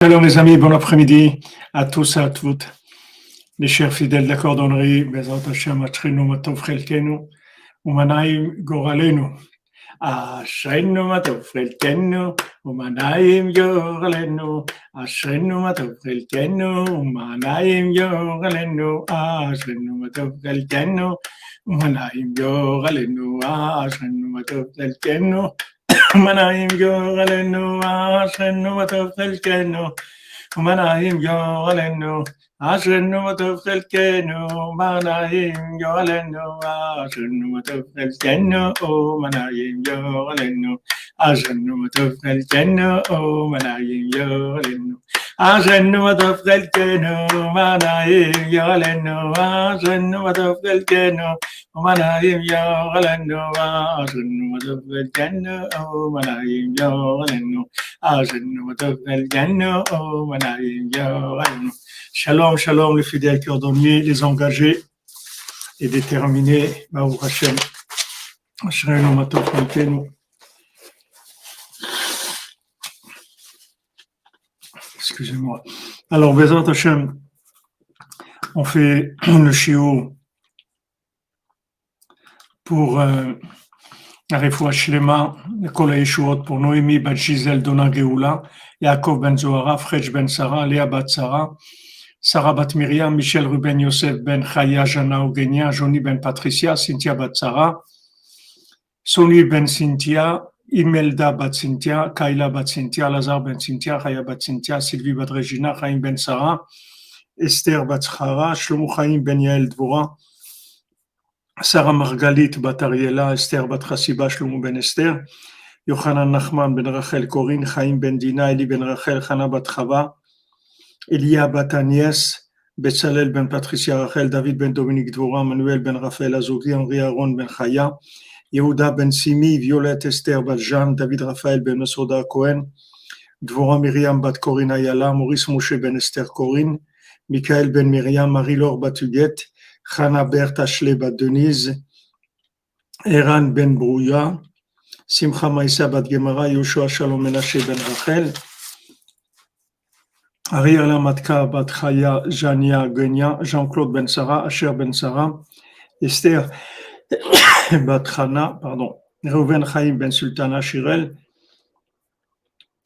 Shalom les amis, bon après-midi à tous et à toutes, les chers fidèles de la cordonnerie, Bezrat Hashem, Atrinu Matov Chelkenu, Umanaim Goralenu, Ashrenu Matov Chelkenu, Umanaim Goralenu, Ashrenu Matov Chelkenu, Umanaim Goralenu, Ashrenu Matov Chelkenu, Umanaim Goralenu, Ashrenu Matov Chelkenu, Umanaim Goralenu, Ashrenu Matov Chelkenu, Manahim Yolenu, Ashrenu Matov Chelkenu, Manahim Yolenu, Ashrenu Matov Chelkenu, Manahim Yolenu, Ashrenu Matov Chelkenu, Manahim Yolenu, Ashrenu Matov Chelkenu, Manahim Yolenu, Ashrenu Matov Chelkenu, Manahim Yolenu, Ashrenu Matov Chelkenu, Manahim Yolenu. Shalom, shalom, les fidèles cordonniers, les engagés et déterminés. Baruch Hashem. Ashrenu Matov Chelkenu. Excusez-moi. Alors, Bezrat Hashem, on fait le shiur pour la Refoua Shlema, le Kol HaYeshuot pour Noémie bat Gisèle Dona Geoula, Yaakov ben Zohara, Frej ben Sarah, Léa bat Sarah, Sarah bat Myriam, Michel Ruben Yosef ben Chaya, Jana Eugenia, Joni ben Patricia, Cynthia bat Sarah, Sony ben Cynthia, Imelda bat Cynthia, Kaila bat Cynthia, Lazar ben Cynthia, Chaya bat Cynthia, Sylvie bat Regina, Chaim ben Sarah, Esther bat Chara, Shlomo Chaim ben Yael Dvora, Sarah Margalit bat Ariela, Esther bat Chassiba, Shlomo ben Esther, Yochanan Nachman ben Rachel Corinne, Chaim ben Dina, Eli ben Rachel, Chana bat Chava, Elia bat Agnès, Betzalel ben Patricia Rachel, David ben Dominique Dvora, Manuel ben Raphaël Azogi, Henri Aaron ben Chaya, Yehuda ben Simi, Violette Esther bat Jeanne, David Raphaël ben Mesoda Cohen, Dvora Myriam bat Corinne Ayala, Maurice Moshe ben Esther Corinne, Michael ben Myriam, Marie-Laure bat Huguette, Chana Berthe Ashley bat Denise, Eran ben Brouya, Simcha Maïsa bat Gemara, Yoshua Shalom Menashe ben Rachel, Ariela Matka bat Chaya, Jania Genia, Jean-Claude ben Sarah, Asher ben Sarah, Esther bat Chana, Reuven Chaim ben Sultana Shirel,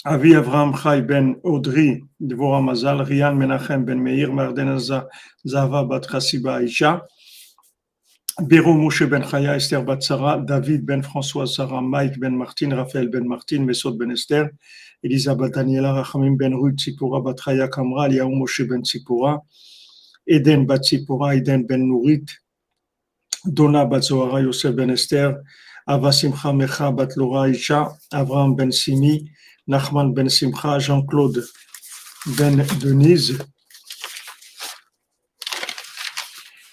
Avi Avraham Chai ben Audrey, Dvorah Mazal, Rian Menachem ben Meir, Marden Zava bat Chassiba Aisha, Bero Moshe ben Chaya, Esther bat Sarah, David ben François Sarah, Mike ben Martin, Raphaël ben Martin, Mesod ben Esther, Elisa bat Daniela, Rachamim ben Ruth, Tzipora bat Chaya Kamra, Liaou Moshe ben Tzipora, Eden bat Tzipora, Eden ben Nourit, Dona bat Zohara, Yosef ben Esther, Ava Simcha Mecha bat Laura Aisha, Avraham ben Simi, Nachman ben Simcha, Jean-Claude ben Denise,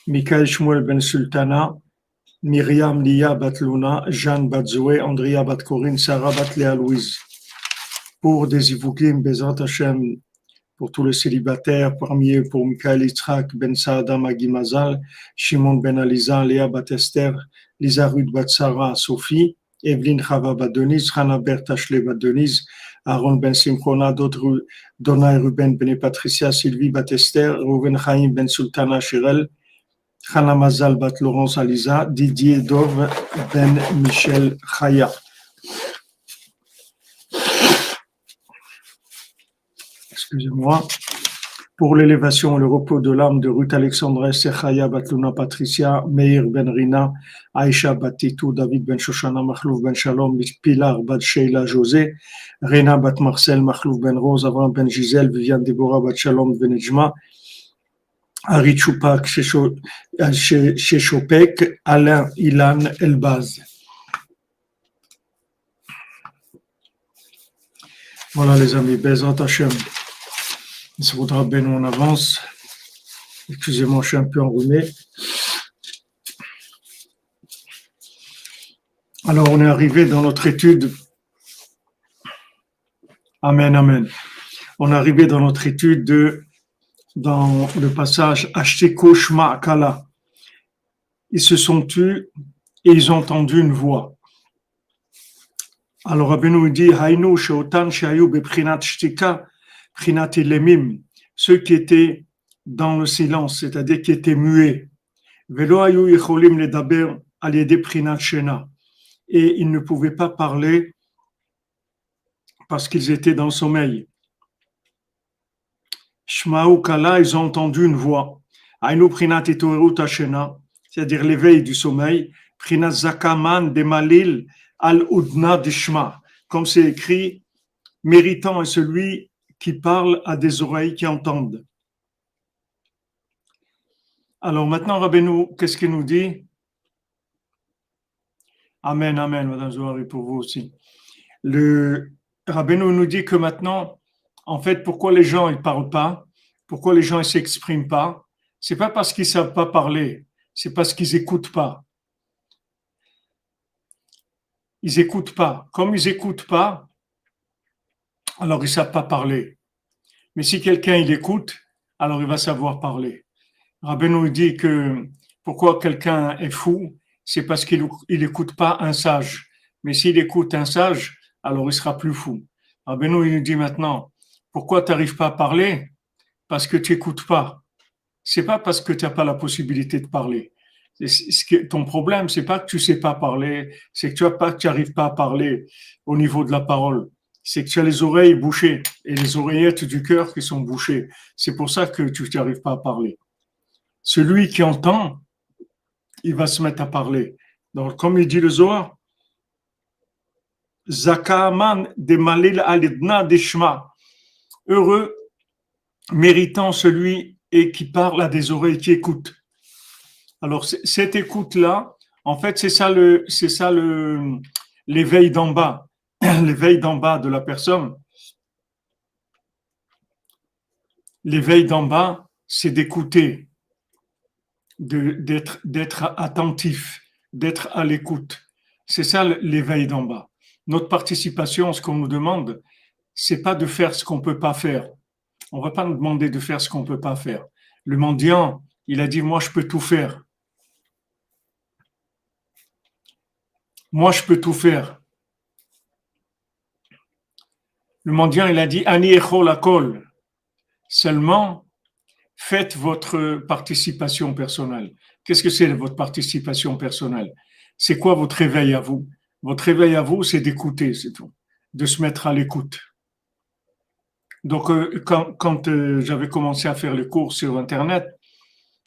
Michael Shmuel ben Sultana, Myriam Lia bat Luna, Jeanne bat Zoé, Andrea bat Corinne, Sarah bat Léa Louise. Pour des Ivukim, Bezrat Hashem, pour tous les célibataires, parmi eux pour Michael Yitzhak ben Saada Magi Mazal, Shimon ben Aliza, Léa bat Esther, Lisa Ruth bat Sarah, Sophie, Evelyne Chava bat Denise, Hannah Berthe Ashley bat Denise, Aaron ben Simchona, d'autres Donna et Ruben ben Patricia, Sylvie bat Esther, Reuven Chaim ben Sultana Shirel, Chana Mazal bat Laurence Aliza, Didier Dov ben Michel Chaya. Excusez-moi. Pour l'élévation et le repos de l'âme de Ruth Alexandra, Chaya bat Luna Patricia, Meir ben Rina, Aisha bat Titou, David ben Shoshana, Machlouf ben Shalom, Pilar bat Sheila José, Rena bat Marcel, Machlouf ben Rose, Avram ben Gisèle, Viviane Deborah bat Shalom ben Ejma, Ari Choupak, Sheshopek, Alain Ilan Elbaz. Voilà les amis, Bezrat Hashem. Il se voudra bien en avance. Excusez-moi, je suis un peu enrhumé. Alors, on est arrivé dans notre étude. Amen, amen. On est arrivé dans notre étude dans le passage Ashteko Shma Kala. Ils se sont tus et ils ont entendu une voix. Alors, Rabbeinu dit, Hainu sheotan sheayu bebchinat shtika Prinat Ilemim, ceux qui étaient dans le silence, c'est-à-dire qui étaient muets. Velo ayu yecholim ledaber al yedei prinat shena. Et ils ne pouvaient pas parler parce qu'ils étaient dans le sommeil. Shma'u kala, ils ont entendu une voix. Ainu prinat itoerut hashena, c'est-à-dire l'éveil du sommeil. Prinat zakaman demalil al udna dishma, comme c'est écrit, méritant est celui qui parle à des oreilles qui entendent. Alors maintenant, Rabbeinu, qu'est-ce qu'il nous dit? Amen, amen, Madame Zohar, et pour vous aussi. Le Rabbeinu nous dit que maintenant, en fait, pourquoi les gens ne parlent pas, pourquoi les gens ne s'expriment pas, c'est pas parce qu'ils ne savent pas parler, c'est parce qu'ils n'écoutent pas. Ils n'écoutent pas. Comme ils n'écoutent pas, alors ils ne savent pas parler. Mais si quelqu'un il écoute, alors il va savoir parler. Rabbeinu dit que pourquoi quelqu'un est fou, c'est parce qu'il n'écoute pas un sage. Mais s'il écoute un sage, alors il sera plus fou. Rabbeinu nous dit maintenant, pourquoi tu n'arrives pas à parler? Parce que tu n'écoutes pas. C'est pas parce que tu n'as pas la possibilité de parler. Ton problème, c'est pas que tu sais pas parler, c'est que tu n'arrives pas à parler au niveau de la parole. C'est que tu as les oreilles bouchées et les oreillettes du cœur qui sont bouchées. C'est pour ça que tu n'arrives pas à parler. Celui qui entend, il va se mettre à parler. Donc, comme il dit le Zohar, Zakaman de Malil Alidna Deshma. Heureux, méritant celui et qui parle à des oreilles qui écoutent. Alors, cette écoute-là, en fait, c'est ça l'éveil d'en bas, l'éveil d'en bas de la personne. L'éveil d'en bas, c'est d'écouter, d'être attentif, d'être à l'écoute. C'est ça l'éveil d'en bas. Notre participation, ce qu'on nous demande, c'est pas de faire ce qu'on peut pas faire. On va pas nous demander de faire ce qu'on peut pas faire. Le mendiant, il a dit, moi, je peux tout faire. Moi, je peux tout faire. Le mendiant, il a dit, Ani echol akol. Seulement, faites votre participation personnelle. Qu'est-ce que c'est votre participation personnelle? C'est quoi votre réveil à vous? Votre réveil à vous, c'est d'écouter, c'est tout. De se mettre à l'écoute. Donc, quand j'avais commencé à faire les cours sur Internet,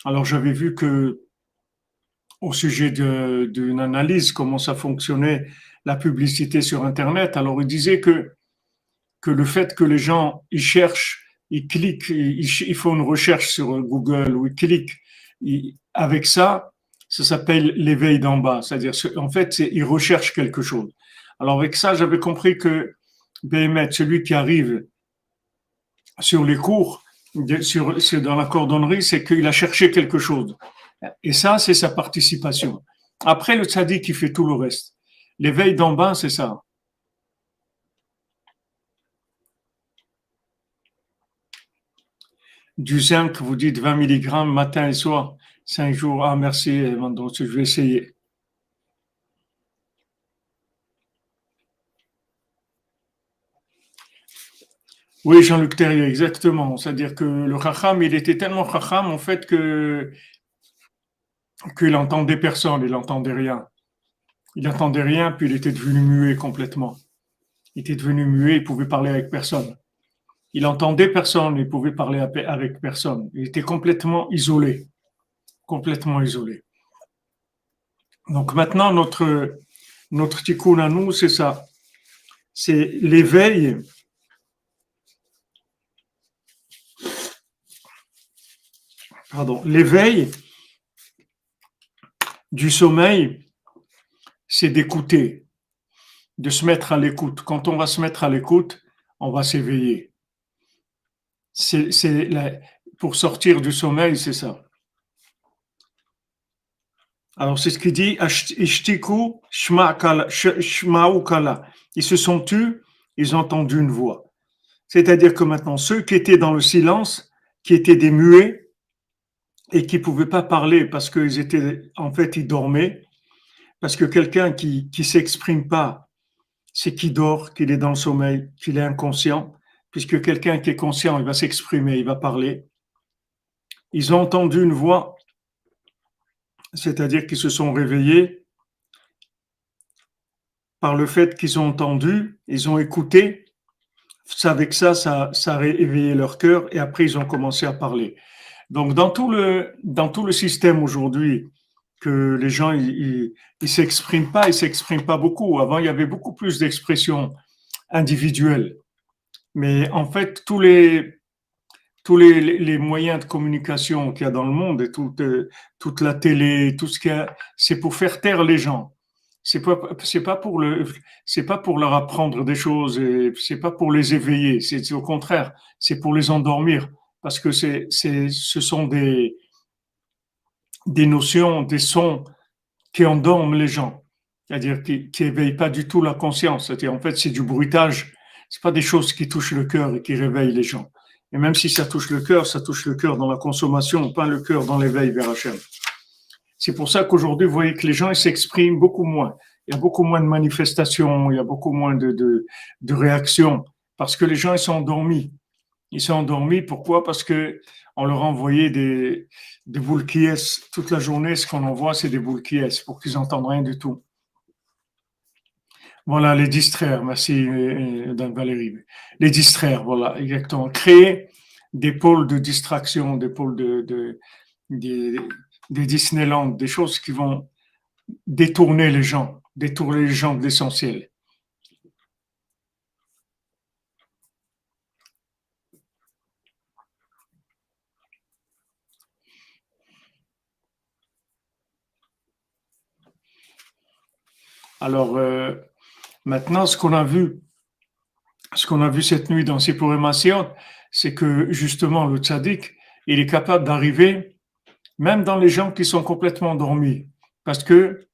alors j'avais vu que au sujet d'une analyse, comment ça fonctionnait la publicité sur Internet, alors il disait que le fait que les gens, ils cherchent, ils cliquent, ils font une recherche sur Google ou ils cliquent, avec ça, ça s'appelle l'éveil d'en bas. C'est-à-dire, en fait, ils recherchent quelque chose. Alors avec ça, j'avais compris que Béhémet, celui qui arrive sur les cours, dans la cordonnerie, c'est qu'il a cherché quelque chose. Et ça, c'est sa participation. Après, le tzaddik, qui fait tout le reste. L'éveil d'en bas, c'est ça. Du zinc, vous dites 20 mg matin et soir, 5 jours. Ah, merci, donc je vais essayer. Oui, Jean-Luc Terrier, exactement. C'est-à-dire que le Chacham, il était tellement Chacham, en fait, qu'il entendait personne, il n'entendait rien. Il n'entendait rien, puis il était devenu muet complètement. Il était devenu muet, il pouvait parler avec personne. Il entendait personne, il pouvait parler avec personne. Il était complètement isolé. Complètement isolé. Donc maintenant, notre tikkun à nous, c'est ça. C'est l'éveil. Pardon, l'éveil du sommeil, c'est d'écouter, de se mettre à l'écoute. Quand on va se mettre à l'écoute, on va s'éveiller. Pour sortir du sommeil, c'est ça. Alors, c'est ce qu'il dit, Ishtiku shma'u kala. Ils se sont tus, ils ont entendu une voix. C'est-à-dire que maintenant, ceux qui étaient dans le silence, qui étaient des muets, et qui ne pouvaient pas parler parce qu'ils étaient, en fait, ils dormaient, parce que quelqu'un qui ne s'exprime pas, c'est qu'il dort, qu'il est dans le sommeil, qu'il est inconscient. puisque quelqu'un qui est conscient, il va s'exprimer, il va parler. Ils ont entendu une voix, c'est-à-dire qu'ils se sont réveillés par le fait qu'ils ont entendu, ils ont écouté, avec ça a éveillé leur cœur et après ils ont commencé à parler. Donc dans tout le système aujourd'hui, que les gens ils s'expriment pas beaucoup. Avant il y avait beaucoup plus d'expressions individuelles, mais en fait tous les moyens de communication qu'il y a dans le monde et toute la télé, tout ce qu'il y a, c'est pour faire taire les gens. C'est pas pour c'est pas pour leur apprendre des choses et c'est pas pour les éveiller. C'est au contraire, c'est pour les endormir parce que ce sont des notions, des sons qui endorment les gens. C'est-à-dire qui éveillent pas du tout la conscience. C'est-à-dire, en fait, c'est du bruitage. C'est pas des choses qui touchent le cœur et qui réveillent les gens. Et même si ça touche le cœur dans la consommation, pas le cœur dans l'éveil vers Hachem. C'est pour ça qu'aujourd'hui, vous voyez que les gens ils s'expriment beaucoup moins. Il y a beaucoup moins de manifestations, il y a beaucoup moins de réactions, parce que les gens ils sont endormis. Ils sont endormis, pourquoi? Parce que on leur a envoyé des boules qui est toute la journée. Ce qu'on envoie, c'est des boules qui est pour qu'ils n'entendent rien du tout. Voilà, les distraire. Merci, Madame Valérie. Les distraire, voilà, exactement. Créer des pôles de distraction, des pôles des, des Disneyland, des choses qui vont détourner les gens de l'essentiel. Alors, maintenant, ce qu'on a vu cette nuit dans Sipur Massiot, c'est que justement, le tzaddik, il est capable d'arriver même dans les gens qui sont complètement endormis. Parce que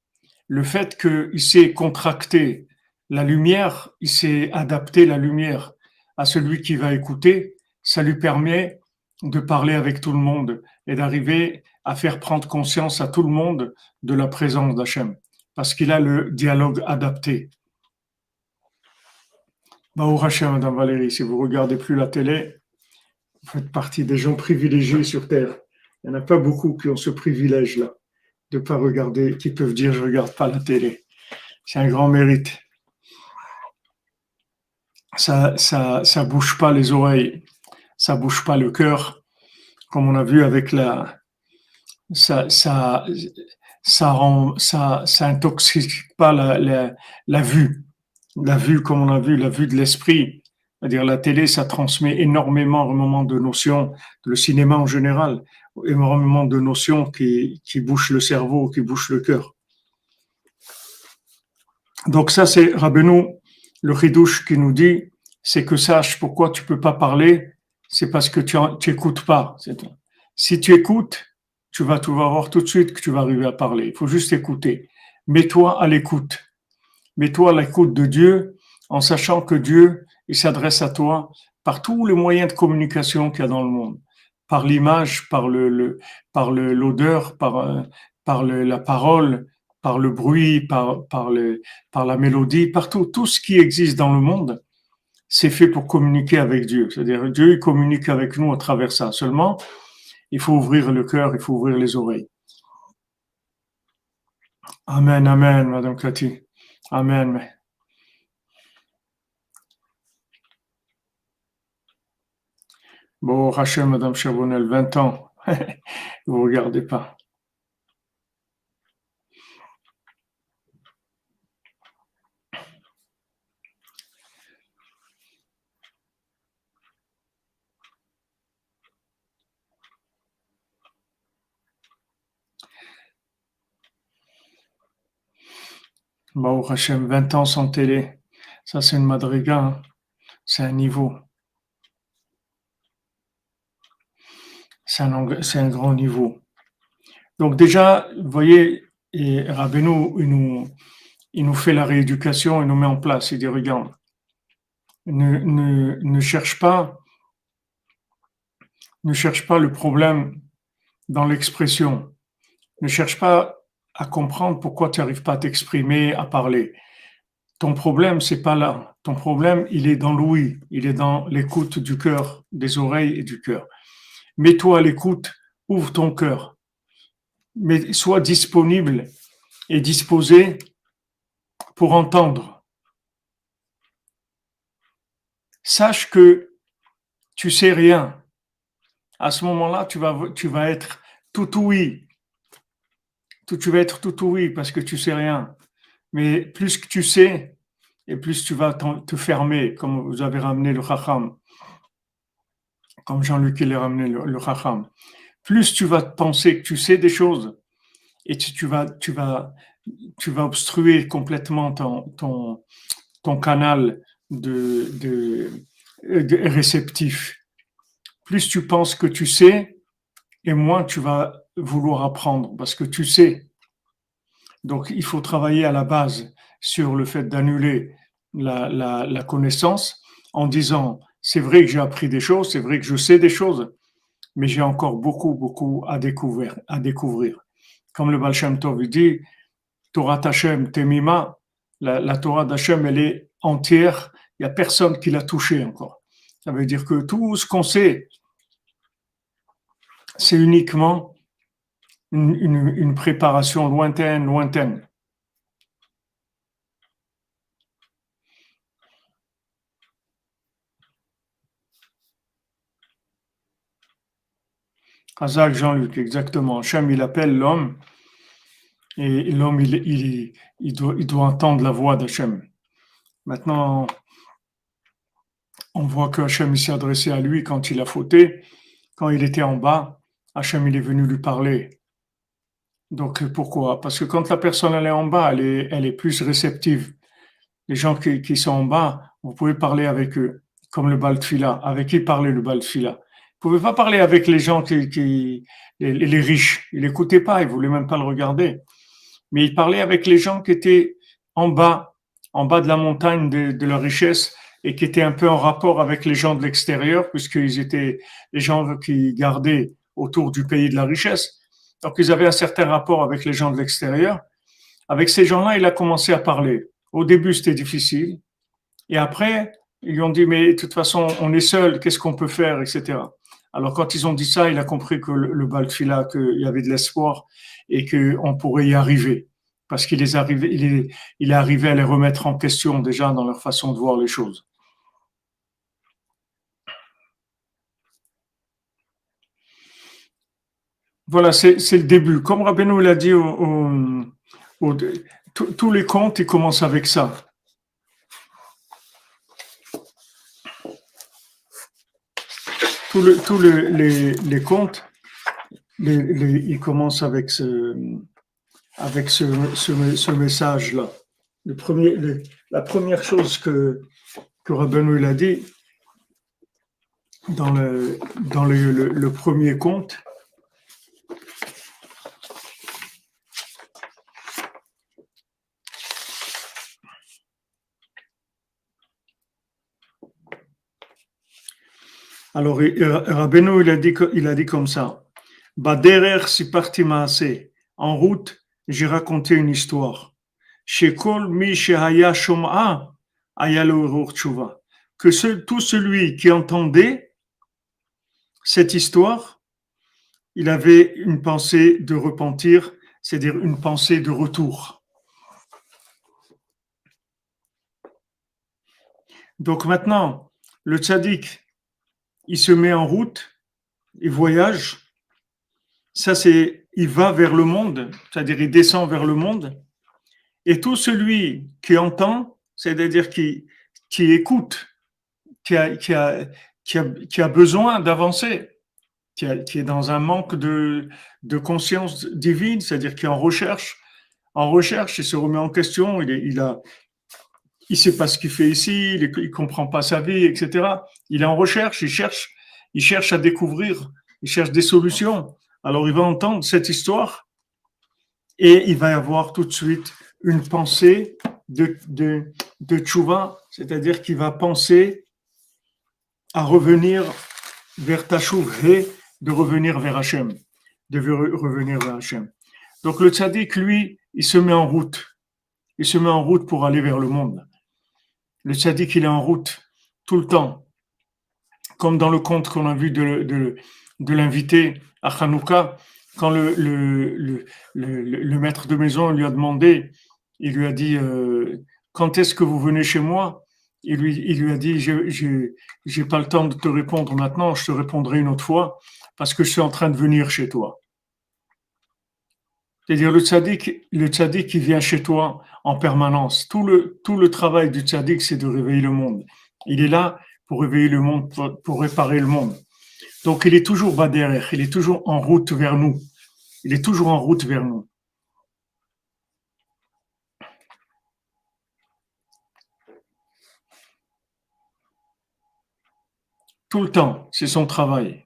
le fait qu'il s'est contracté la lumière, il s'est adapté la lumière à celui qui va écouter, ça lui permet de parler avec tout le monde et d'arriver à faire prendre conscience à tout le monde de la présence d'Hachem. Parce qu'il a le dialogue adapté. Baruch Hashem, Madame Valérie, si vous regardez plus la télé, vous faites partie des gens privilégiés sur Terre. Il n'y en a pas beaucoup qui ont ce privilège-là, de ne pas regarder, qui peuvent dire je ne regarde pas la télé. C'est un grand mérite. Ça bouge pas les oreilles, ça bouge pas le cœur, comme on a vu avec ça, ça, ça intoxique pas la vue. La vue, comme on a vu, la vue de l'esprit. C'est-à-dire la télé, ça transmet énormément de notions, le cinéma en général, énormément de notions qui bouchent le cerveau, qui bouchent le cœur. Donc ça, c'est Rabbeinu, le Chidouche qui nous dit, c'est que sache pourquoi tu peux pas parler, c'est parce que tu écoutes pas. Si tu écoutes, tu vas voir tout de suite que tu vas arriver à parler. Il faut juste écouter. Mets-toi à l'écoute. Mets-toi à l'écoute de Dieu en sachant que Dieu, il s'adresse à toi par tous les moyens de communication qu'il y a dans le monde. Par l'image, par l'odeur, par la parole, par le bruit, par la mélodie, partout. Tout ce qui existe dans le monde, c'est fait pour communiquer avec Dieu. C'est-à-dire, Dieu, il communique avec nous à travers ça. Seulement, il faut ouvrir le cœur, il faut ouvrir les oreilles. Amen, amen, Madame Cathy. Amen. Bon, Rachel, Madame Charbonnel, 20 ans. Vous regardez pas. Bon, Hachem, 20 ans sans télé. Ça, c'est une madriga. Hein. C'est un niveau. C'est un grand niveau. Donc déjà, vous voyez, et Rabbeinu, il nous fait la rééducation, il nous met en place. Il dit, regarde, ne cherche pas le problème dans l'expression. Ne cherche pas à comprendre pourquoi tu n'arrives pas à t'exprimer, à parler. Ton problème, c'est pas là. Ton problème, il est dans l'ouïe, il est dans l'écoute du cœur, des oreilles et du cœur. Mets-toi à l'écoute, ouvre ton cœur, mais sois disponible et disposé pour entendre. Sache que tu sais rien. À ce moment-là, tu vas être tout ouïe. Tu vas être tout ouïe parce que tu sais rien. Mais plus que tu sais, et plus tu vas te fermer, comme vous avez ramené le Chacham, comme Jean-Luc il a ramené le Chacham. Plus tu vas penser que tu sais des choses, et tu vas obstruer complètement ton canal de réceptif. Plus tu penses que tu sais, et moins tu vas vouloir apprendre, parce que tu sais. Donc, il faut travailler à la base sur le fait d'annuler la connaissance en disant, c'est vrai que j'ai appris des choses, c'est vrai que je sais des choses, mais j'ai encore beaucoup à découvrir, à découvrir. Comme le Baal Shem Tov dit, Torah Hashem Temima, la Torah d'Hachem, elle est entière, il n'y a personne qui l'a touchée encore. Ça veut dire que tout ce qu'on sait, c'est uniquement une préparation lointaine. Hazak Jean-Luc, exactement. Hachem, il appelle l'homme et l'homme, il doit entendre la voix d'Hachem. Maintenant, on voit que Hachem s'est adressé à lui quand il a fauté. Quand il était en bas, Hachem, il est venu lui parler. Donc, pourquoi? Parce que quand la personne elle est en bas, elle est plus réceptive. Les gens qui sont en bas, vous pouvez parler avec eux, comme le Baal Tfila. Avec qui parlait le Baal Tfila? Vous pouvez pas parler avec les gens les riches. Il n'écoutait pas, il voulait même pas le regarder. Mais il parlait avec les gens qui étaient en bas de la montagne de leur richesse et qui étaient un peu en rapport avec les gens de l'extérieur, puisqu'ils étaient les gens qui gardaient autour du pays de la richesse. Donc, ils avaient un certain rapport avec les gens de l'extérieur. Avec ces gens-là, il a commencé à parler. Au début, c'était difficile. Et après, ils lui ont dit, mais de toute façon, on est seul, qu'est-ce qu'on peut faire, etc. Alors, quand ils ont dit ça, il a compris que le Baal Tfila, qu'il y avait de l'espoir et qu'on pourrait y arriver. Parce qu'il il est arrivé à les remettre en question déjà dans leur façon de voir les choses. Voilà, c'est le début. Comme Rabbeinu l'a dit, au- tous les contes, ils commencent avec ça. Les contes, ils commencent avec ce message-là. La première chose que Rabbeinu il a dit dans le premier conte, alors Rabbeinu il a dit comme ça, Baderer si parti maaseh, en route, j'ai raconté une histoire. Shekol mi shehaya shom'a ayalo eror tshuva. Que tout celui qui entendait cette histoire, il avait une pensée de repentir, c'est-à-dire une pensée de retour. Donc maintenant, le tzaddik, il se met en route, il voyage, il va vers le monde, c'est-à-dire il descend vers le monde, et tout celui qui entend, c'est-à-dire qui écoute, qui a besoin d'avancer, qui est dans un manque de conscience divine, c'est-à-dire qui est en recherche, il se remet en question, il sait pas ce qu'il fait ici, il comprend pas sa vie, etc. Il est en recherche, il cherche à découvrir, il cherche des solutions. Alors il va entendre cette histoire et il va y avoir tout de suite une pensée de tchouva, c'est-à-dire qu'il va penser à revenir vers Tachouv et de revenir vers Hachem, de revenir vers Hachem. Donc le tzaddik, lui, il se met en route. Il se met en route pour aller vers le monde. Le tzaddik, il est en route tout le temps. Comme dans le conte qu'on a vu de l'invité à Hanouka, quand le maître de maison lui a demandé, il lui a dit quand est-ce que vous venez chez moi? Il lui a dit j'ai pas le temps de te répondre maintenant, je te répondrai une autre fois parce que je suis en train de venir chez toi. C'est-à-dire le tzaddik qui vient chez toi en permanence. Tout le travail du tzaddik, c'est de réveiller le monde. Il est là pour réveiller le monde, pour réparer le monde. Donc il est toujours bas derrière, il est toujours en route vers nous. Il est toujours en route vers nous. Tout le temps, c'est son travail.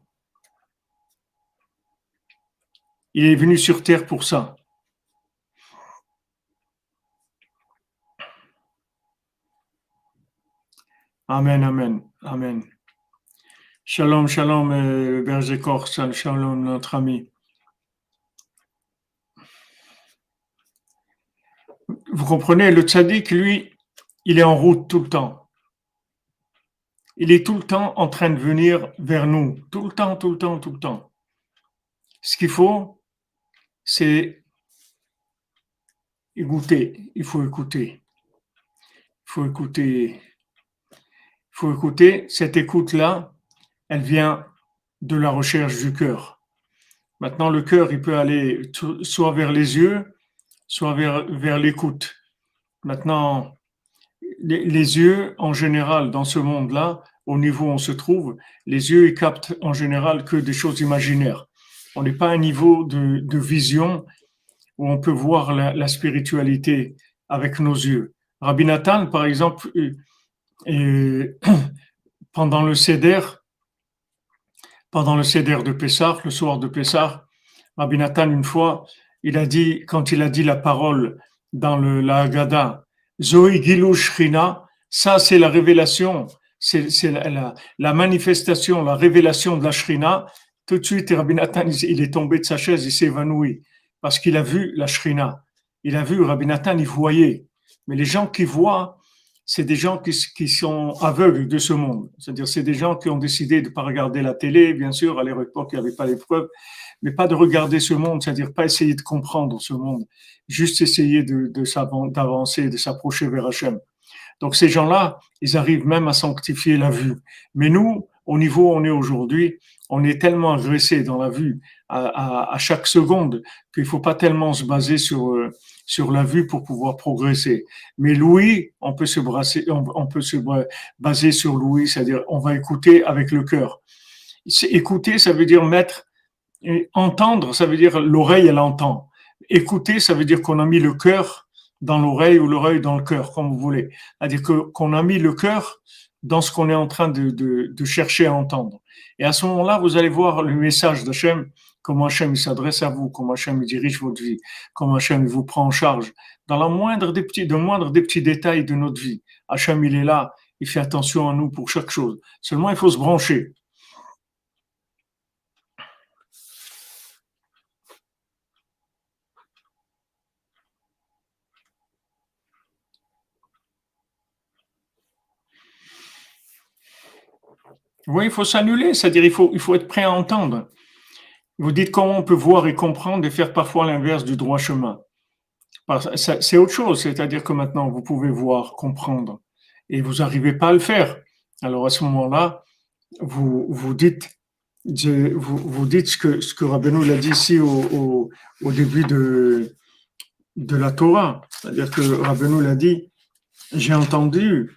Il est venu sur terre pour ça. Amen, amen, amen. Shalom, shalom, berger corse, shalom, notre ami. Vous comprenez, le tzaddik, lui, il est en route tout le temps. Il est tout le temps en train de venir vers nous. Tout le temps, tout le temps, tout le temps. Ce qu'il faut, c'est écouter. Il faut écouter. Il faut écouter. Il faut écouter. Cette écoute-là, elle vient de la recherche du cœur. Maintenant, le cœur, il peut aller soit vers les yeux, soit vers l'écoute. Maintenant, les yeux, en général, dans ce monde-là, au niveau où on se trouve, les yeux, ils captent en général que des choses imaginaires. On n'est pas à un niveau de vision où on peut voir la spiritualité avec nos yeux. Rabbi Nathan, par exemple, pendant le Seder, de Pessah, le soir de Pessah, Rabbi Nathan, une fois, quand il a dit la parole dans la Haggadah, Zoé Gilou Shrina, ça c'est la révélation, c'est la manifestation, la révélation de la Shrina. Tout de suite, Rabbi Nathan, il est tombé de sa chaise, il s'est évanoui, parce qu'il a vu la Shrina. Il a vu, Rabbi Nathan, il voyait. Mais les gens qui voient, c'est des gens qui sont aveugles de ce monde. C'est-à-dire, c'est des gens qui ont décidé de ne pas regarder la télé, bien sûr, à l'époque, il n'y avait pas les preuves, mais pas de regarder ce monde, c'est-à-dire pas essayer de comprendre ce monde, juste essayer d'avancer, de s'approcher vers Hachem. Donc ces gens-là, ils arrivent même à sanctifier la vue. Mais nous, au niveau où on est aujourd'hui, on est tellement agressé dans la vue à chaque seconde qu'il faut pas tellement se baser sur la vue pour pouvoir progresser. Mais l'ouïe, on peut se baser sur l'ouïe, c'est-à-dire on va écouter avec le cœur. Écouter, ça veut dire entendre, ça veut dire l'oreille, elle entend. Écouter, ça veut dire qu'on a mis le cœur dans l'oreille ou l'oreille dans le cœur, comme vous voulez. C'est-à-dire qu'on a mis le cœur dans ce qu'on est en train de chercher à entendre. Et à ce moment-là, vous allez voir le message d'Hachem, comment Hachem il s'adresse à vous, comment Hachem il dirige votre vie, comment Hachem il vous prend en charge. Dans le moindre des petits détails de notre vie, Hachem il est là, il fait attention à nous pour chaque chose. Seulement, il faut se brancher. Oui, il faut s'annuler, c'est-à-dire il faut être prêt à entendre. Vous dites comment on peut voir et comprendre et faire parfois l'inverse du droit chemin. C'est autre chose, c'est-à-dire que maintenant vous pouvez voir, comprendre et vous n'arrivez pas à le faire. Alors à ce moment-là, vous dites, vous dites ce que Rabbeinu l'a dit ici au début de la Torah. C'est-à-dire que Rabbeinu l'a dit, j'ai entendu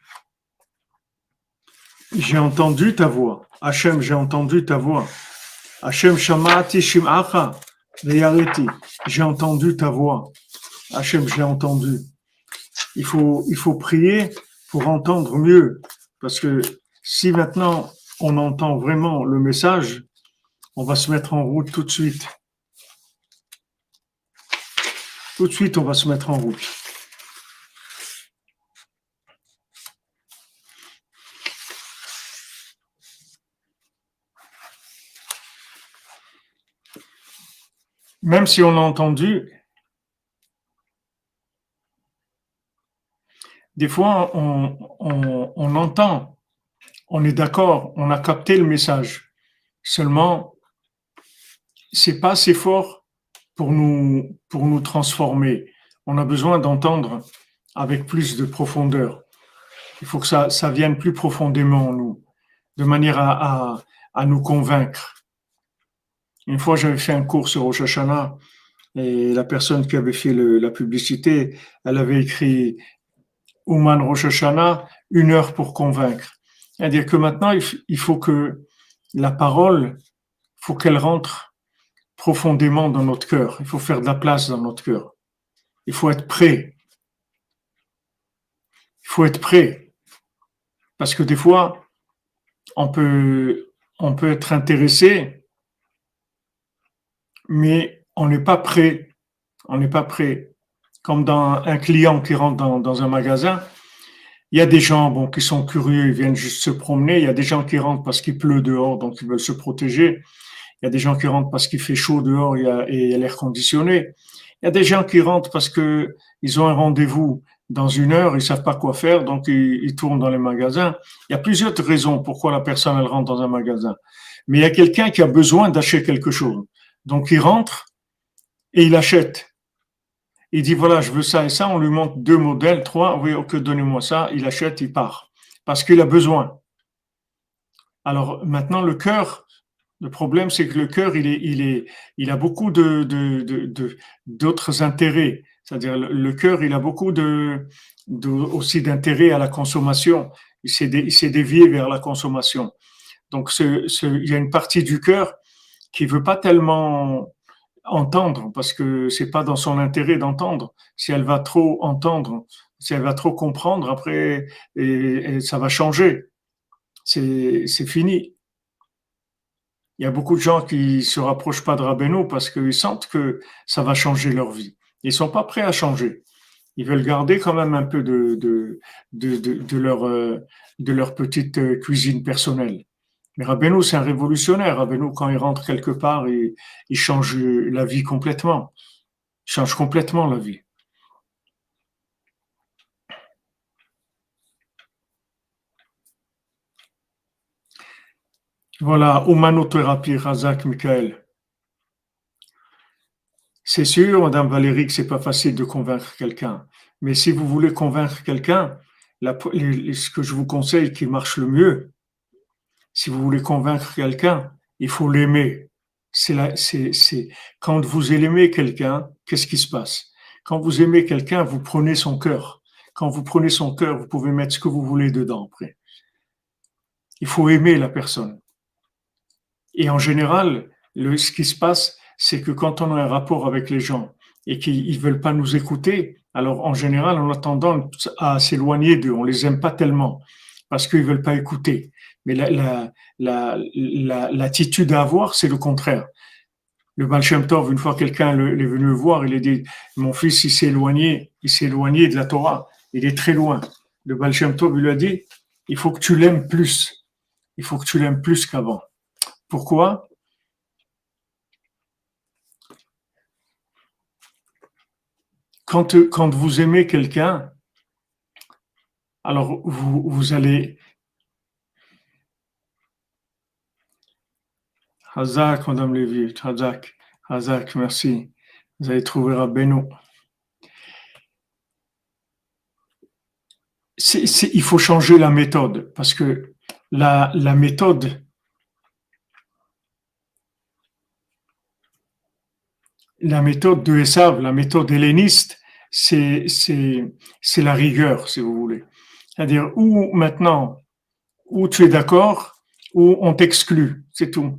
ta voix. Hachem, j'ai entendu ta voix. Hachem shamati shim'acha veyareti. J'ai entendu ta voix. Hachem, j'ai entendu. Il faut prier pour entendre mieux. Parce que si maintenant on entend vraiment le message, on va se mettre en route tout de suite. Tout de suite, on va se mettre en route. Même si on a entendu, Des fois, on entend, on est d'accord, on a capté le message. Seulement, c'est pas assez fort pour nous transformer. On a besoin d'entendre avec plus de profondeur. Il faut que ça vienne plus profondément en nous, de manière à nous convaincre. Une fois, j'avais fait un cours sur Rosh Hashanah et la personne qui avait fait la publicité, elle avait écrit Ouman Rosh Hashanah, 1 heure pour convaincre. C'est-à-dire que maintenant, il faut que la parole, faut qu'elle rentre profondément dans notre cœur. Il faut faire de la place dans notre cœur. Il faut être prêt. Il faut être prêt. Parce que des fois, on peut être intéressé, mais on n'est pas prêt. On n'est pas prêt. Comme dans un client qui rentre dans un magasin, il y a des gens bon, qui sont curieux, ils viennent juste se promener. Il y a des gens qui rentrent parce qu'il pleut dehors, donc ils veulent se protéger. Il y a des gens qui rentrent parce qu'il fait chaud dehors et il y a l'air conditionné. Il y a des gens qui rentrent parce que ils ont un rendez-vous dans 1 heure, ils savent pas quoi faire, donc ils tournent dans les magasins. Il y a plusieurs raisons pourquoi la personne elle rentre dans un magasin. Mais il y a quelqu'un qui a besoin d'acheter quelque chose. Donc il rentre et il achète. Il dit voilà, je veux ça et ça. On lui montre 2 modèles, 3. Oui, ok, donnez-moi ça. Il achète, il part parce qu'il a besoin. Alors maintenant, le cœur, le problème, c'est que le cœur, il a beaucoup d'autres intérêts. C'est-à-dire, le cœur, il a beaucoup aussi d'intérêt à la consommation. Il s'est dévié vers la consommation. Donc, il y a une partie du cœur qui veut pas tellement entendre parce que c'est pas dans son intérêt d'entendre. Si elle va trop entendre, si elle va trop comprendre, après, et ça va changer. C'est fini. Il y a beaucoup de gens qui se rapprochent pas de Rabbeinu parce qu'ils sentent que ça va changer leur vie. Ils sont pas prêts à changer. Ils veulent garder quand même un peu de leur petite cuisine personnelle. Mais Rabbeinu, c'est un révolutionnaire. Rabbeinu, quand il rentre quelque part, il change la vie complètement. Il change complètement la vie. Voilà, humanothérapie, Razak Michael. C'est sûr, Madame Valérie, que c'est pas facile de convaincre quelqu'un. Mais si vous voulez convaincre quelqu'un, ce que je vous conseille qui marche le mieux, si vous voulez convaincre quelqu'un, il faut l'aimer. Quand vous aimez quelqu'un, qu'est-ce qui se passe? Quand vous aimez quelqu'un, vous prenez son cœur. Quand vous prenez son cœur, vous pouvez mettre ce que vous voulez dedans après. Il faut aimer la personne. Et en général, ce qui se passe, c'est que quand on a un rapport avec les gens et qu'ils ne veulent pas nous écouter, alors en général, on a tendance à s'éloigner d'eux. On les aime pas tellement parce qu'ils veulent pas écouter. Mais l'attitude à avoir, c'est le contraire. Le Baal Shem Tov, une fois quelqu'un est venu le voir, il a dit, mon fils, il s'est éloigné de la Torah. Il est très loin. Le Baal Shem Tov, il lui a dit, il faut que tu l'aimes plus. Il faut que tu l'aimes plus qu'avant. Pourquoi? Quand vous aimez quelqu'un, alors vous allez. Hazak, Madame Lévy, Hazak, Hazak, merci. Vous allez trouver Rabbeinu. Il faut changer la méthode parce que la méthode, de Esav, la méthode helléniste, c'est la rigueur, si vous voulez. C'est-à-dire, où maintenant, où tu es d'accord, ou on t'exclut, c'est tout.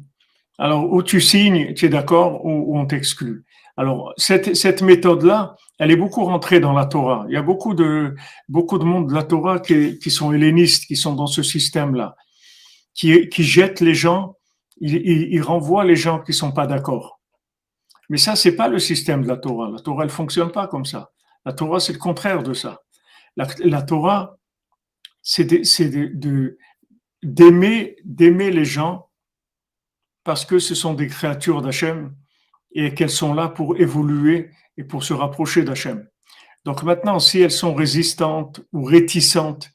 Alors, où tu signes, tu es d'accord, ou on t'exclut. Alors, cette méthode-là, elle est beaucoup rentrée dans la Torah. Il y a beaucoup de monde de la Torah qui sont hellénistes, qui sont dans ce système-là, qui jettent les gens, ils renvoient les gens qui sont pas d'accord. Mais ça, c'est pas le système de la Torah. La Torah, elle fonctionne pas comme ça. La Torah, c'est le contraire de ça. La Torah, c'est d'aimer les gens parce que ce sont des créatures d'Hachem et qu'elles sont là pour évoluer et pour se rapprocher d'Hachem. Donc maintenant, si elles sont résistantes ou réticentes,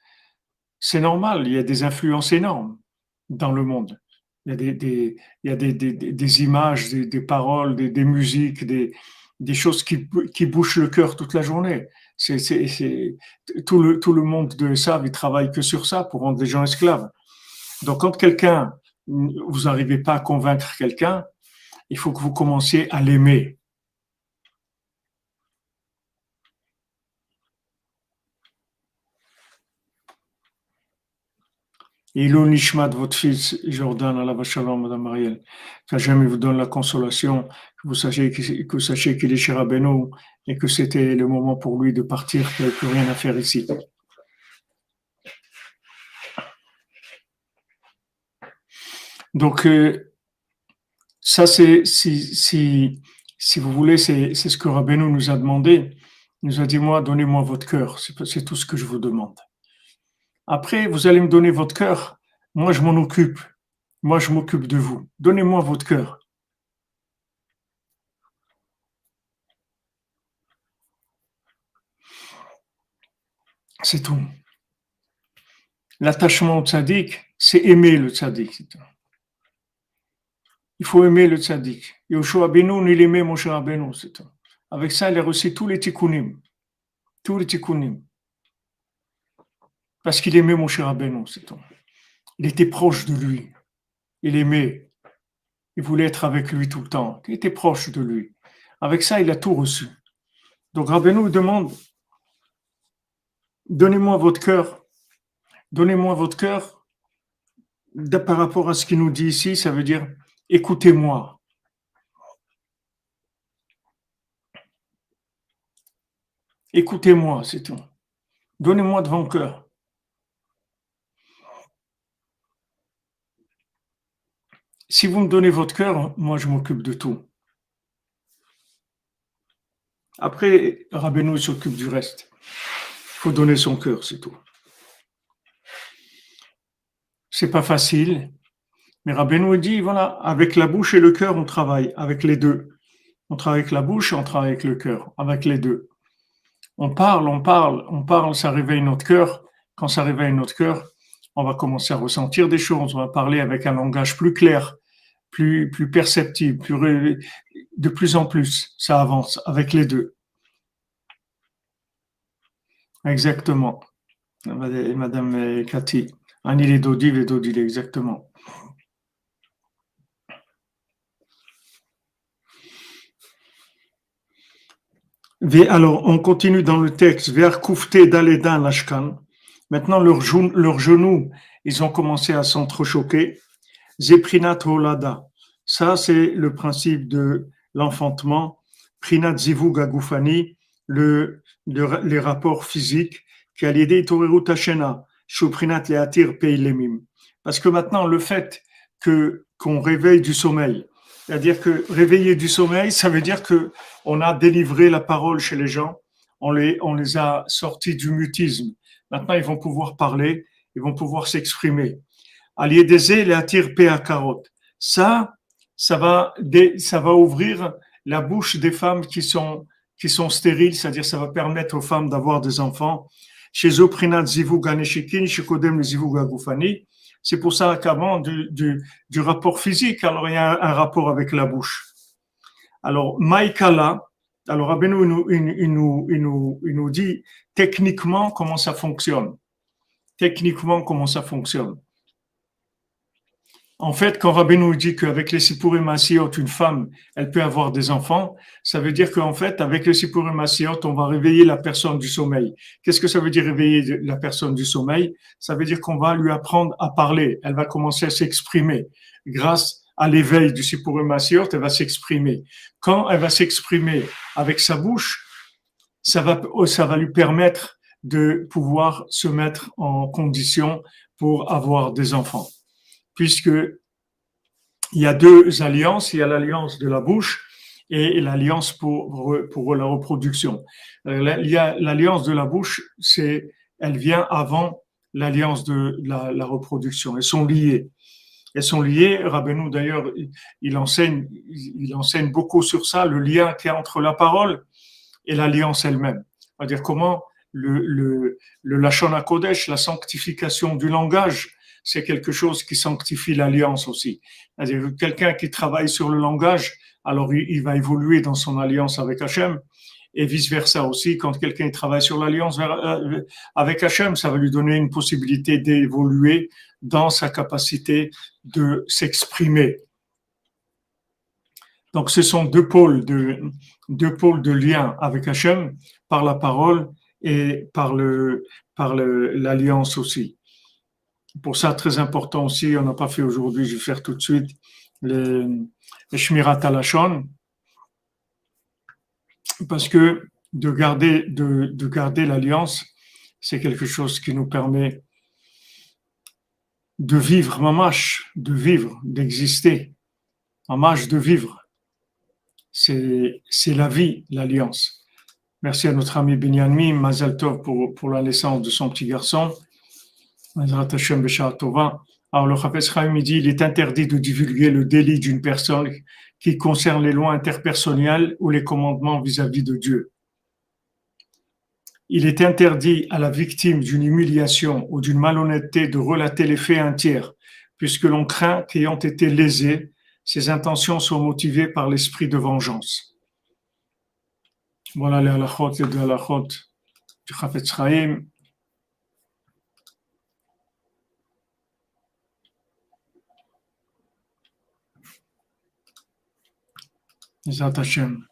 c'est normal, il y a des influences énormes dans le monde. Il y a il y a des images, des paroles, des musiques, des choses qui bouchent le cœur toute la journée. Tout le monde de ça, il travaille que sur ça pour rendre les gens esclaves. Donc quand vous n'arrivez pas à convaincre quelqu'un, il faut que vous commenciez à l'aimer. Et l'onishma de votre fils Jordan, Allah Shalom, Madame Marielle, qu'Hachem vous donne la consolation, que vous sachiez qu'il est chez Rabbeinu et que c'était le moment pour lui de partir, qu'il n'y a plus rien à faire ici. Donc, ça, si vous voulez, c'est ce que Rabbeinu nous a demandé. Il nous a dit, moi, donnez-moi votre cœur. C'est tout ce que je vous demande. Après, vous allez me donner votre cœur. Moi, je m'en occupe. Moi, je m'occupe de vous. Donnez-moi votre cœur. C'est tout. L'attachement au tzaddik, c'est aimer le tzaddik. Il faut aimer le tzaddik. Yoshua Benoun, il aimait Moshe Rabbeinu, c'est tout. Avec ça, il a reçu tous les tikkunim. Tous les tikkunim. Parce qu'il aimait Moshe Rabbeinu, c'est tout. Il était proche de lui. Il aimait. Il voulait être avec lui tout le temps. Il était proche de lui. Avec ça, il a tout reçu. Donc Rabbeinu demande, donnez-moi votre cœur. Donnez-moi votre cœur. Par rapport à ce qu'il nous dit ici, ça veut dire, écoutez-moi. Écoutez-moi, c'est tout. Donnez-moi de votre cœur. Si vous me donnez votre cœur, moi je m'occupe de tout. Après, Rabbeinu s'occupe du reste. Il faut donner son cœur, c'est tout. C'est pas facile, mais Rabbeinu dit, voilà, avec la bouche et le cœur, on travaille, avec les deux. On travaille avec la bouche et on travaille avec le cœur, avec les deux. On parle, ça réveille notre cœur. Quand ça réveille notre cœur, on va commencer à ressentir des choses, on va parler avec un langage plus clair, plus perceptible, de plus en plus, ça avance avec les deux. Exactement. Madame Cathy. Anil et Dodil, exactement. Alors, on continue dans le texte. Vers Koufté d'Aledan Lashkan. Maintenant, leurs genoux, ils ont commencé à s'entrechoquer. Zeprinat Holada. Ça, c'est le principe de l'enfantement. Prinat Zivug Agoufani, les rapports physiques. Qui a l'idée Toreru Tashena. Shuprinat Leatir Peilemim. Parce que maintenant, le fait qu'on réveille du sommeil, c'est-à-dire que réveiller du sommeil, ça veut dire que on a délivré la parole chez les gens, on les a sortis du mutisme. Maintenant, ils vont pouvoir parler, ils vont pouvoir s'exprimer. Aliédézé, les attire à carotte. Ça va ouvrir la bouche des femmes qui sont stériles, c'est-à-dire ça va permettre aux femmes d'avoir des enfants. Chez Oprinat Zivug Aneshikin, chez Kodem Zivug Agoufani. C'est pour ça qu'avant du rapport physique, alors il y a un rapport avec la bouche. Alors, Maïkala, alors Rabbeinu il nous dit techniquement comment ça fonctionne. Techniquement comment ça fonctionne. En fait, quand Rabbeinu dit qu'avec les Sipurim Asiyot, une femme, elle peut avoir des enfants, ça veut dire qu'en fait, avec les Sipurim Asiyot, on va réveiller la personne du sommeil. Qu'est-ce que ça veut dire réveiller la personne du sommeil? Ça veut dire qu'on va lui apprendre à parler. Elle va commencer à s'exprimer. Grâce à l'éveil du Sipurim Asiyot, elle va s'exprimer. Quand elle va s'exprimer avec sa bouche, ça va lui permettre de pouvoir se mettre en condition pour avoir des enfants. Puisque il y a deux alliances, il y a l'alliance de la bouche et l'alliance pour la reproduction. Il y a l'alliance de la bouche, elle vient avant l'alliance de la reproduction. Elles sont liées. Elles sont liées. Rabbeinu d'ailleurs, il enseigne beaucoup sur ça, le lien qu'il y a entre la parole et l'alliance elle-même. C'est-à-dire comment le Lashon HaKodesh, la sanctification du langage, c'est quelque chose qui sanctifie l'alliance aussi. C'est-à-dire que quelqu'un qui travaille sur le langage, alors il va évoluer dans son alliance avec Hachem, et vice-versa aussi, quand quelqu'un travaille sur l'alliance avec Hachem, ça va lui donner une possibilité d'évoluer dans sa capacité de s'exprimer. Donc, ce sont deux pôles de lien avec Hachem par la parole et par l'alliance aussi. Pour ça, très important aussi, on n'a pas fait aujourd'hui, je vais faire tout de suite le Shmirat HaLashon, parce que de garder l'alliance, c'est quelque chose qui nous permet de vivre, mamash, de vivre, d'exister, mamash, de vivre. C'est la vie, l'alliance. Merci à notre ami Benyamin Mazal Tov pour la naissance de son petit garçon. Mazrat Hashem B'Sha'at Tova. Alors le Chafetz Chaim dit, il est interdit de divulguer le délit d'une personne qui concerne les lois interpersonnelles ou les commandements vis-à-vis de Dieu. Il est interdit à la victime d'une humiliation ou d'une malhonnêteté de relater les faits à un tiers, puisque l'on craint qu'ayant été lésé, ses intentions sont motivées par l'esprit de vengeance. Voilà les deux halachot du Chafetz Chaim. Bezrat Hashem.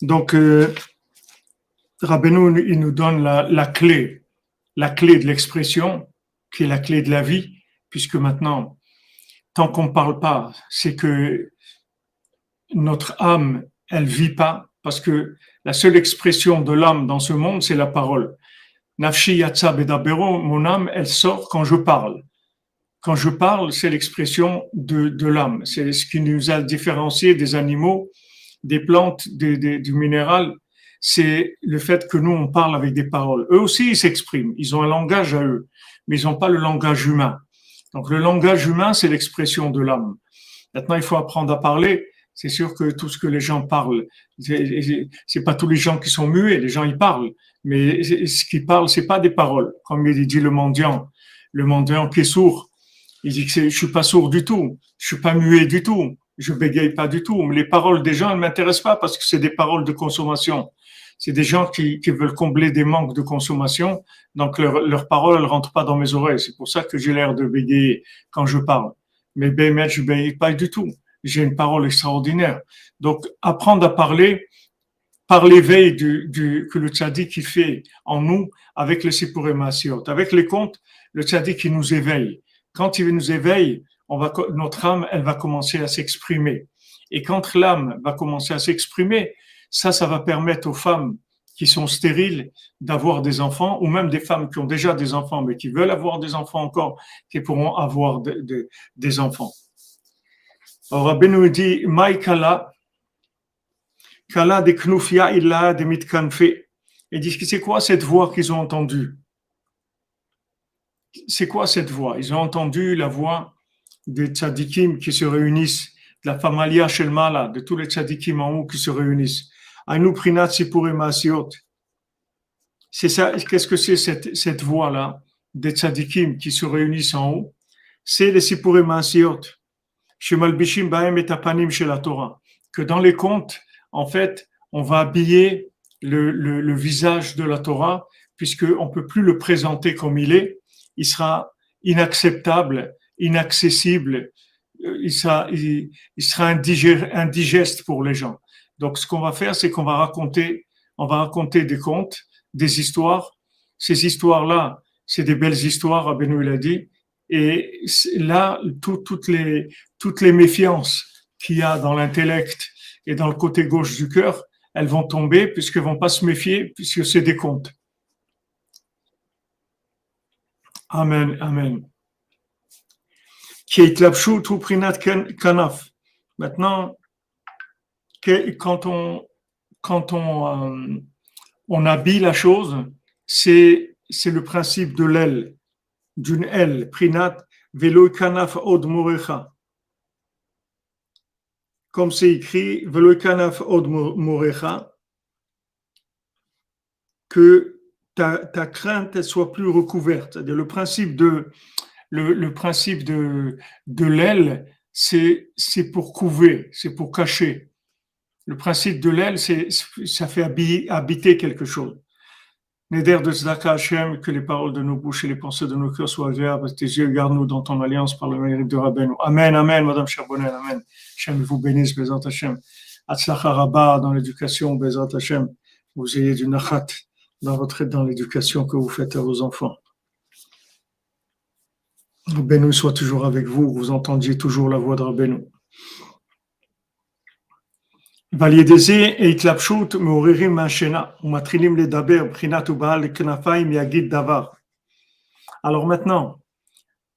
Donc, Rabbeinu, il nous donne la clé de l'expression, qui est la clé de la vie, puisque maintenant, tant qu'on ne parle pas, c'est que notre âme, elle vit pas, parce que la seule expression de l'âme dans ce monde, c'est la parole. Nafshi yatsa bedabero, mon âme, elle sort quand je parle. Quand je parle, c'est l'expression de l'âme. C'est ce qui nous a différencié des animaux, des plantes, du minéral. C'est le fait que nous, on parle avec des paroles. Eux aussi, ils s'expriment. Ils ont un langage à eux, mais ils n'ont pas le langage humain. Donc, le langage humain, c'est l'expression de l'âme. Maintenant, il faut apprendre à parler. C'est sûr que tout ce que les gens parlent, c'est pas tous les gens qui sont muets. Les gens, ils parlent. Mais ce qu'ils parlent, c'est pas des paroles. Comme il dit le mendiant qui est sourd. Il dit que je suis pas sourd du tout. Je suis pas muet du tout. Je bégaye pas du tout. Mais les paroles des gens, elles m'intéressent pas parce que c'est des paroles de consommation. C'est des gens qui veulent combler des manques de consommation. Donc, leurs paroles, elles rentrent pas dans mes oreilles. C'est pour ça que j'ai l'air de bégayer quand je parle. Mais ben, je bégaye pas du tout. J'ai une parole extraordinaire. Donc, apprendre à parler par l'éveil que le tzaddik fait en nous avec le Sipurei Maasiot. Avec les contes, le tzaddik qui nous éveille. Quand il nous éveille, notre âme, elle va commencer à s'exprimer. Et quand l'âme va commencer à s'exprimer, ça va permettre aux femmes qui sont stériles d'avoir des enfants, ou même des femmes qui ont déjà des enfants, mais qui veulent avoir des enfants encore, qui pourront avoir des enfants. Alors, Rabbi nous dit, Maïkala, Kala de Knufia illa de Mitkanfe. Il dit, c'est quoi cette voix qu'ils ont entendue? C'est quoi cette voix? Ils ont entendu la voix des tzadikim qui se réunissent, de la Famalia Shelmala, de tous les tzadikim en haut qui se réunissent. Ainu Prinat Sipurei Maasiot. C'est ça, qu'est-ce que c'est cette voix-là des tzadikim qui se réunissent en haut? C'est les Sipurei Maasiot. Shemalbishim Bahem et Tapanim chez la Torah. Que dans les contes, en fait, on va habiller le visage de la Torah, puisqu'on ne peut plus le présenter comme il est. Il sera inacceptable, inaccessible, il sera indigeste pour les gens. Donc, ce qu'on va faire, c'est qu'on va raconter des contes, des histoires. Ces histoires-là, c'est des belles histoires, Rabbeinu l'a dit. Et là, toutes les méfiances qu'il y a dans l'intellect et dans le côté gauche du cœur, elles vont tomber puisqu'elles vont pas se méfier, puisque c'est des contes. Amen, amen. Maintenant, quand on habille la chose, c'est le principe de l'aile, d'une aile, prinat, Velo kanaf od morecha. Comme c'est écrit, Velo kanaf od morecha, que ta crainte soit plus recouverte. C'est-à-dire le principe de l'aile, c'est pour couver, c'est pour cacher. Le principe de l'aile, ça fait habiter quelque chose. Neder de Tzedaka Hashem, que les paroles de nos bouches et les pensées de nos cœurs soient agréables. Tes yeux, garde-nous dans ton alliance par le mérite de Rabbeinu. Amen, amen, Madame Charbonnel, amen. Hashem vous bénisse, Bezat Hashem. Atzlacha Rabba dans l'éducation, Bezat Hashem. Vous ayez du nachat dans l'éducation que vous faites à vos enfants. Rabbeinu soit toujours avec vous, vous entendiez toujours la voix de Rabbeinu. ועל זה ההתלבשות מעוררים מהשינה ומתחילים לדבר בחינת ובעל לכנפיים יגיד דבר. Alors maintenant,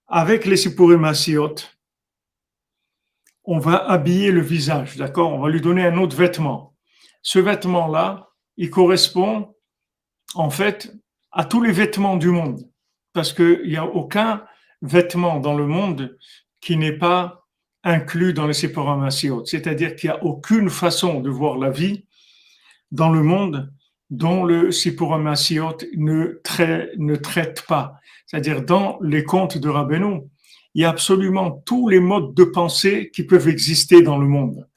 avec les sipurim asiyot, on va habiller le visage, d'accord? On va lui donner un autre vêtement. Ce vêtement-là, il correspond en fait à tous les vêtements du monde, parce qu'il n'y a aucun vêtement dans le monde qui n'est pas inclus dans les sipurim asiyot, c'est-à-dire qu'il n'y a aucune façon de voir la vie dans le monde dont le sipurim asiyot ne traite pas. C'est-à-dire dans les contes de Rabbeinu, il y a absolument tous les modes de pensée qui peuvent exister dans le monde.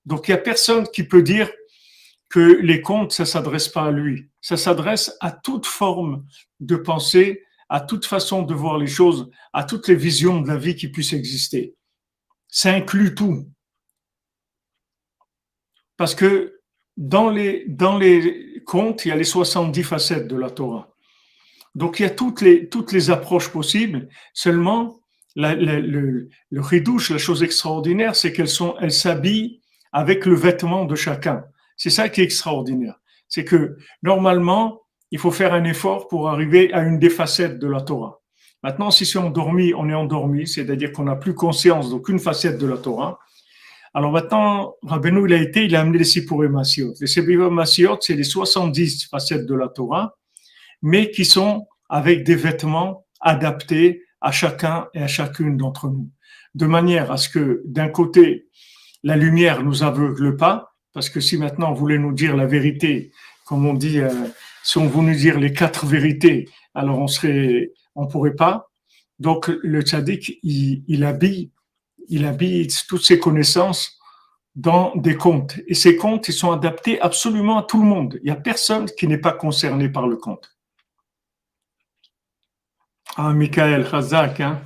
Donc il n'y a personne qui peut dire que les contes, ça ne s'adresse pas à lui. Ça s'adresse à toute forme de pensée, à toute façon de voir les choses, à toutes les visions de la vie qui puissent exister. Ça inclut tout. Parce que dans les contes, il y a les 70 facettes de la Torah. Donc il y a toutes les approches possibles, seulement le ridouche, la chose extraordinaire, c'est qu'elles s'habillent avec le vêtement de chacun. C'est ça qui est extraordinaire. C'est que normalement, il faut faire un effort pour arriver à une des facettes de la Torah. Maintenant, si on est endormi, c'est-à-dire qu'on n'a plus conscience d'aucune facette de la Torah. Alors maintenant, Rabbeinu, il a amené les sipurim asiyot. Les sipurim asiyot, c'est les 70 facettes de la Torah, mais qui sont avec des vêtements adaptés à chacun et à chacune d'entre nous. De manière à ce que, d'un côté, la lumière nous aveugle pas, parce que si maintenant on voulait nous dire la vérité, comme on dit, si on voulait nous dire les 4 vérités, alors on pourrait pas. Donc le tzaddik, il habille toutes ses connaissances dans des contes. Et ces contes, ils sont adaptés absolument à tout le monde. Il n'y a personne qui n'est pas concerné par le conte. Ah, Michael, Chazak, hein.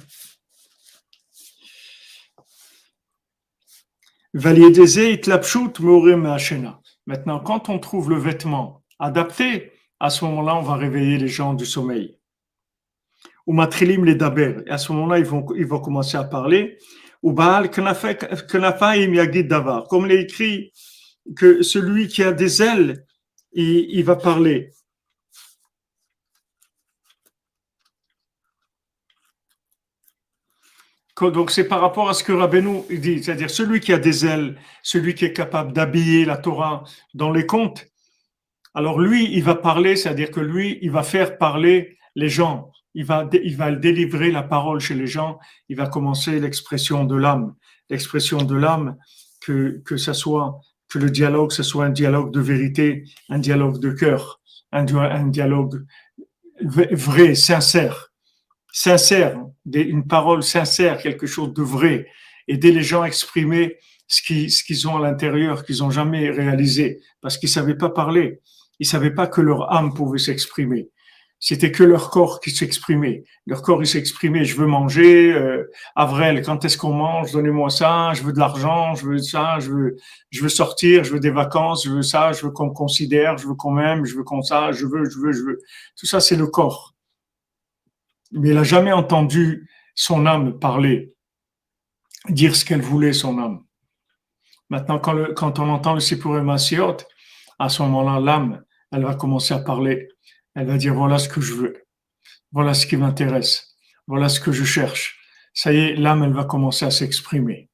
Maintenant, quand on trouve le vêtement adapté, à ce moment-là, on va réveiller les gens du sommeil. Ou matrilim les daber. Et à ce moment-là, ils vont commencer à parler. Ou baal knafaim yagid davar. Comme il est écrit que celui qui a des ailes, il va parler. Donc c'est par rapport à ce que Rabbeinu dit, c'est-à-dire celui qui a des ailes, celui qui est capable d'habiller la Torah dans les contes, alors lui, il va parler, c'est-à-dire que lui, il va faire parler les gens, il va délivrer la parole chez les gens, il va commencer l'expression de l'âme, que le dialogue, ce soit un dialogue de vérité, un dialogue de cœur, un dialogue vrai, sincère, une parole sincère, quelque chose de vrai, aider les gens à exprimer ce qu'ils ont à l'intérieur, qu'ils n'ont jamais réalisé, parce qu'ils ne savaient pas parler, ils ne savaient pas que leur âme pouvait s'exprimer. C'était que leur corps qui s'exprimait. Leur corps, il s'exprimait, je veux manger, Avril, quand est-ce qu'on mange, donnez-moi ça, je veux de l'argent, je veux ça, je veux sortir, je veux des vacances, je veux ça, je veux qu'on me considère, je veux qu'on m'aime, je veux qu'on ça, je veux. Tout ça, c'est le corps. Mais il n'a jamais entendu son âme parler, dire ce qu'elle voulait, son âme. Maintenant, quand on entend le Sipurim Asiyot, à ce moment-là, l'âme, elle va commencer à parler. Elle va dire, voilà ce que je veux. Voilà ce qui m'intéresse. Voilà ce que je cherche. Ça y est, l'âme, elle va commencer à s'exprimer.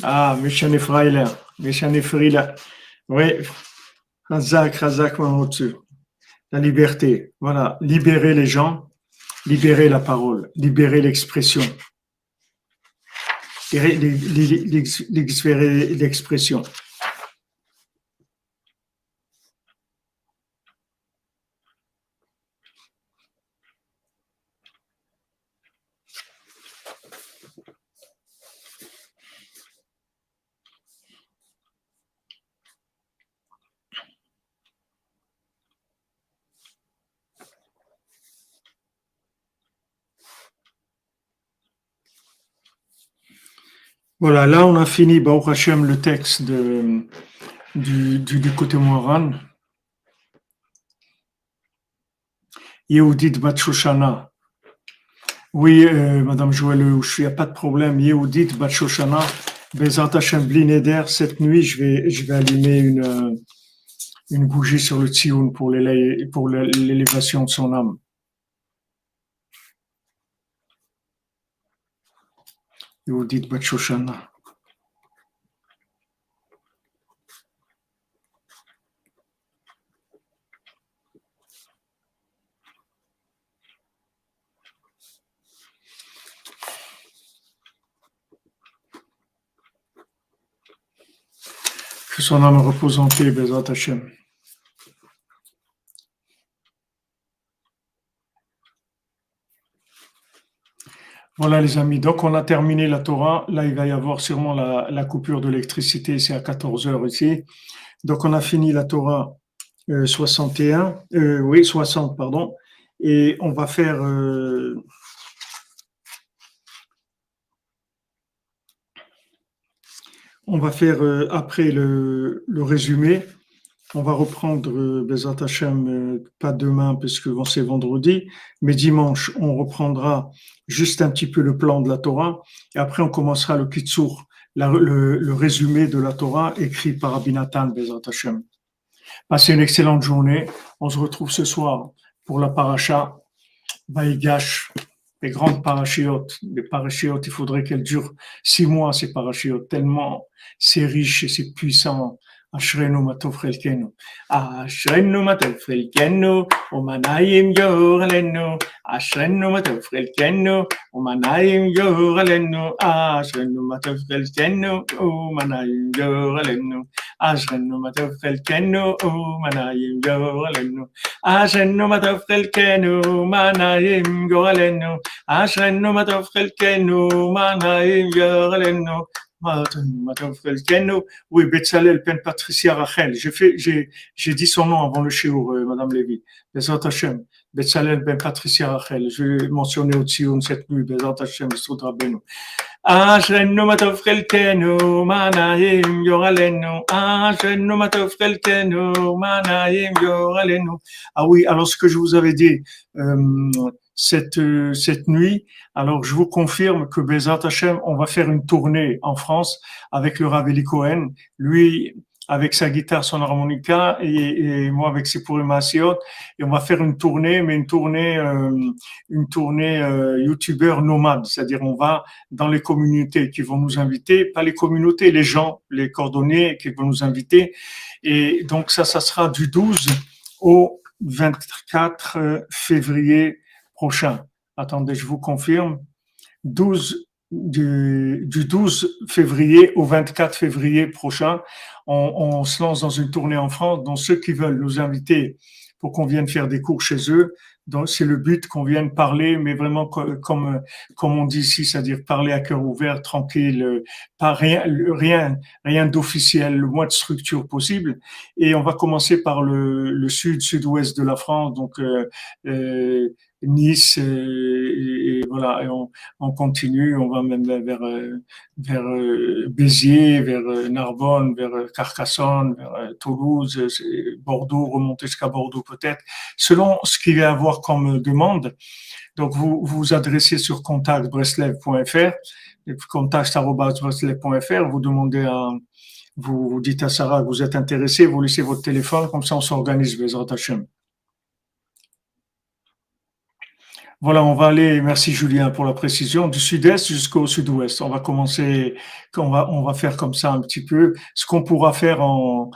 Ah, Michel Efraïler. Méchanefri, là. Oui, Razak, Razak, au-dessus. La liberté. Voilà. Libérer les gens, libérer la parole, libérer l'expression, libérer l'expression. Voilà, là on a fini, Baruch Hashem, le texte du côté Moharan. Yehudit Bat Shoshana. Oui, Madame Joël, il n'y a pas de problème. Yehudit Bat Shoshana, Bezat Hashem Bli Neder, cette nuit, je vais allumer une bougie sur le Tsioun pour l'élévation de son âme. Yehudit Bat Shoshana. Que son âme repose en paix, Bezat Hashem. Voilà les amis, donc on a terminé la Torah. Là, il va y avoir sûrement la coupure d'électricité, c'est à 14 heures ici. Donc on a fini la Torah 61, 60, pardon. Et on va faire... après le résumé. On va reprendre Bezat Hashem, pas demain parce que c'est vendredi, mais dimanche, on reprendra juste un petit peu le plan de la Torah et après on commencera le Kitsur, le résumé de la Torah écrit par Rabbi Nathan Bezat Hashem. Passez une excellente journée. On se retrouve ce soir pour la paracha Vaïgash, les grandes parachiotes. Les parachiotes, il faudrait qu'elles durent 6 mois, ces parachiotes, tellement c'est riche et c'est puissant. אשרנו מה טוב חלקנו, אשרנו מה טוב חלקנו, ומנעים יור עלינו, אשרנו מה טוב חלקנו, ומנעים יור עלינו, אשרנו מה טוב חלקנו, ומנעים יור עלינו, אשרנו מה טוב חלקנו, ומנעים יור עלינו, אשרנו מה טוב חלקנו, ומנעים יור עלינו, אשרנו מה טוב חלקנו, ומנעים יור עלינו, oui, Betzalel, Pen Patricia Rachel. J'ai dit son nom avant le shiur, Madame Lévy. Bezat Hashem. Betzalel, Ben Patricia Rachel. Je l'ai mentionné au Tzion cette nuit. Bezat Hashem, Besrut Rabbeinu. אשרנו מה טוב חלקנו, מה נעים יור עלינו, אשרנו מה טוב חלקנו, מה נעים יור עלינו. Ah oui, alors ce que je vous avais dit, cette nuit, alors je vous confirme que Bezat Hashem, on va faire une tournée en France avec le Rav Eli Cohen, lui avec sa guitare, son harmonica et moi avec ses Purim Asiot, et on va faire une tournée, mais une tournée youtubeur nomade, c'est-à-dire on va dans les communautés qui vont nous inviter, pas les communautés, les gens, les cordonniers qui vont nous inviter, et donc ça sera du 12 au 24 février prochain. Attendez, je vous confirme. Du 12 février au 24 février prochain, on se lance dans une tournée en France. Donc, ceux qui veulent nous inviter pour qu'on vienne faire des cours chez eux, donc c'est le but qu'on vienne parler, mais vraiment comme on dit ici, c'est-à-dire parler à cœur ouvert, tranquille, pas rien d'officiel, le moins de structure possible. Et on va commencer par le sud-ouest de la France, donc Nice, et voilà, et on continue, on va même vers Béziers, vers Narbonne, vers Carcassonne, vers Toulouse, Bordeaux, remonter jusqu'à Bordeaux peut-être, selon ce qu'il va y avoir comme demande. Donc vous vous adressez sur contact@breslev.fr, contact@breslev.fr, vous demandez vous dites à Sarah que vous êtes intéressé, vous laissez votre téléphone, comme ça on s'organise, Bezrat Hashem. Voilà, on va aller, merci Julien pour la précision, du sud-est jusqu'au sud-ouest. On va commencer, on va faire comme ça un petit peu, ce qu'on pourra faire en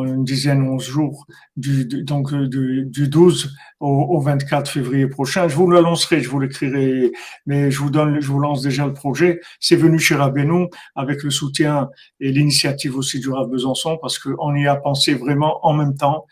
une dizaine, 11 jours, du 12 au 24 février prochain. Je vous l'annoncerai, je vous l'écrirai, mais je vous lance déjà le projet. C'est venu chez Rabbeinu avec le soutien et l'initiative aussi du Rav Besançon parce qu'on y a pensé vraiment en même temps.